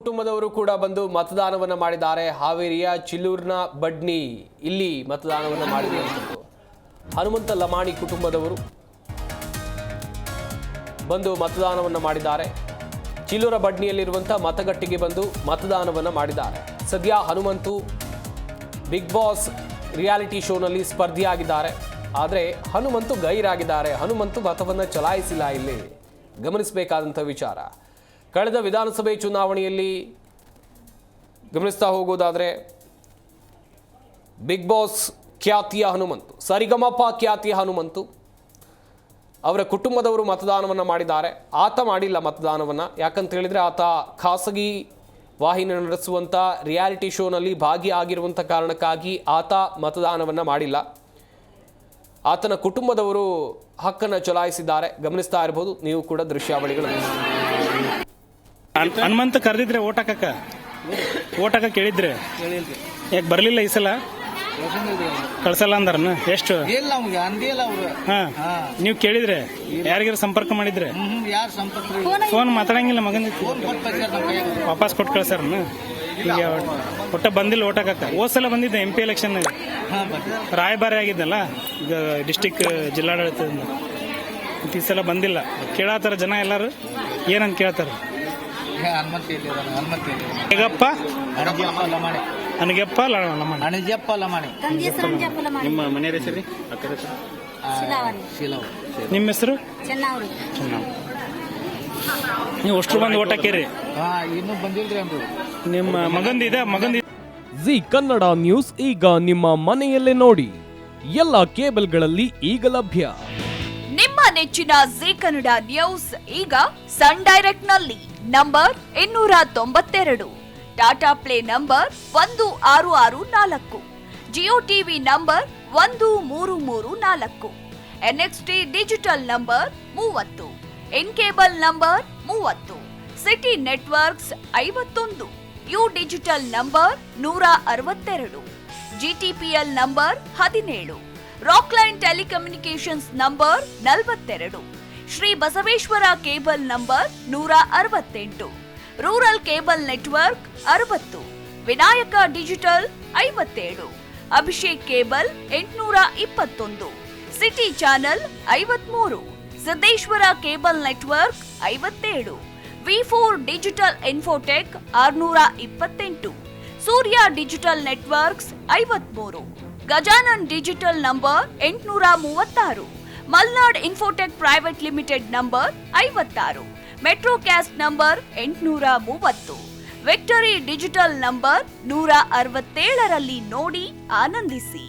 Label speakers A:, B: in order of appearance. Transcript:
A: ಕುಟುಂಬದವರು ಕೂಡ ಬಂದು ಮತದಾನವನ್ನು ಮಾಡಿದ್ದಾರೆ. ಹಾವೇರಿಯ ಚಿಲ್ಲೂರಿನ ಬಡ್ನಿ ಇಲ್ಲಿ ಮತದಾನವನ್ನು ಮಾಡಿರುವಂಥದ್ದು. ಹನುಮಂತ ಲಮಾಣಿ ಕುಟುಂಬದವರು ಬಂದು ಮತದಾನವನ್ನು ಮಾಡಿದ್ದಾರೆ. ಚಿಲ್ಲೂರ ಬಡ್ನಿಯಲ್ಲಿರುವಂಥ ಮತಗಟ್ಟೆಗೆ ಬಂದು ಮತದಾನವನ್ನು ಮಾಡಿದ್ದಾರೆ. ಸದ್ಯ ಹನುಮಂತು ಬಿಗ್ ಬಾಸ್ ರಿಯಾಲಿಟಿ ಶೋನಲ್ಲಿ ಸ್ಪರ್ಧಿಯಾಗಿದ್ದಾರೆ. ಆದರೆ ಹನುಮಂತು ಗೈರಾಗಿದ್ದಾರೆ. ಹನುಮಂತು ಮತವನ್ನು ಚಲಾಯಿಸಿಲ್ಲ. ಇಲ್ಲಿ ಗಮನಿಸಬೇಕಾದಂಥ ವಿಚಾರ. ಕಳೆದ ವಿಧಾನಸಭೆ ಚುನಾವಣೆಯಲ್ಲಿ ಗಮನಿಸ್ತಾ ಹೋಗೋದಾದರೆ ಬಿಗ್ ಬಾಸ್ ಖ್ಯಾತಿಯ ಹನುಮಂತು, ಸರಿಗಮಪ ಖ್ಯಾತಿಯ ಹನುಮಂತು ಅವರ ಕುಟುಂಬದವರು ಮತದಾನವನ್ನು ಮಾಡಿದ್ದಾರೆ. ಆತ ಮಾಡಿಲ್ಲ ಮತದಾನವನ್ನು. ಯಾಕಂತ ಹೇಳಿದರೆ ಆತ ಖಾಸಗಿ ವಾಹಿನಿ ನಡೆಸುವಂಥ ರಿಯಾಲಿಟಿ ಶೋನಲ್ಲಿ ಭಾಗಿಯಾಗಿರುವಂಥ ಕಾರಣಕ್ಕಾಗಿ ಆತ ಮತದಾನವನ್ನು ಮಾಡಿಲ್ಲ. ಆತನ ಕುಟುಂಬದವರು ಹಕ್ಕನ್ನು ಚಲಾಯಿಸಿದ್ದಾರೆ. ಗಮನಿಸ್ತಾ ಇರಬಹುದು ನೀವು ಕೂಡ ದೃಶ್ಯಾವಳಿಗಳು.
B: ಹನುಮಂತ ಕರೆದಿದ್ರೆ ಓಟಕ್ಕ ಕೇಳಿದ್ರೆ ಯಾಕೆ ಬರಲಿಲ್ಲ ಈ ಸಲ? ಕಳ್ಸಲ್ಲ ಅಂದಾರನ? ಎಷ್ಟು? ಹಾ, ನೀವು ಕೇಳಿದ್ರೆ ಯಾರಿಗಾರ ಸಂಪರ್ಕ ಮಾಡಿದ್ರೆ ಫೋನ್ ಮಾತಾಡಂಗಿಲ್ಲ ಮಗನ ವಾಪಸ್ ಕೊಟ್ಟು ಕಳ್ಸಾರನ? ಈಗ ಒಟ್ಟ ಬಂದಿಲ್ಲ ಓಟಕ್ಕ. ಹೋದ್ಸಲ ಬಂದಿದ್ದೆ MP ಎಲೆಕ್ಷನ್ ರಾಯಭಾರಿ ಆಗಿದ್ದಲ್ಲ ಈಗ ಡಿಸ್ಟಿಕ್ ಜಿಲ್ಲಾಡಳಿತದಿಂದ. ಈ ಸಲ ಬಂದಿಲ್ಲ. ಕೇಳತ್ತಾರ ಜನ ಎಲ್ಲಾರು ಏನಂತ ಕೇಳ್ತಾರ? ಹೇಗಪ್ಪ ಅನಗಪ್ಪ ಲಮಾಣಿ.
C: ನಿಮ್ಮ ಮನೆ ಹೆಸರು?
B: ನಿಮ್ಮ ಹೆಸರು? ನೀವು ಅಷ್ಟು ಬಂದು ಓಟ್ ಹಾಕಿರಿ?
C: ಇನ್ನೂ ಬಂದಿಲ್ರಿ ಅಂದ್ರು.
B: ನಿಮ್ಮ ಮಗಂದಿ
D: ಜಿ ಕನ್ನಡ ನ್ಯೂಸ್ ಈಗ ನಿಮ್ಮ ಮನೆಯಲ್ಲೇ ನೋಡಿ. ಎಲ್ಲ ಕೇಬಲ್ಗಳಲ್ಲಿ ಈಗ ಲಭ್ಯ.
E: ನಿಮ್ಮ ನೆಚ್ಚಿನ ಜಿ ಕನ್ನಡ ನ್ಯೂಸ್ ಈಗ ಸನ್ ಡೈರೆಕ್ಟ್ ನಲ್ಲಿ number 292, Tata play number 1664, Jio TV number 1334, NXT digital number 30, in cable number 30, city networks 51, U digital number 162, GTPL number 17, Rockline telecommunications number 42, Shri Basaveshwara cable number 168, rural cable network 60, Vinayaka digital 57, Abhishek cable 821, city channel 53, Siddeshwara cable network 57, V4 digital Infotech 628, Surya digital networks 53, Gajanan digital number 836, Malnad Infotech Private Limited number 56, Metrocast number 830, Victory Digital number 167ರಲ್ಲಿ ನೋಡಿ ಆನಂದಿಸಿ.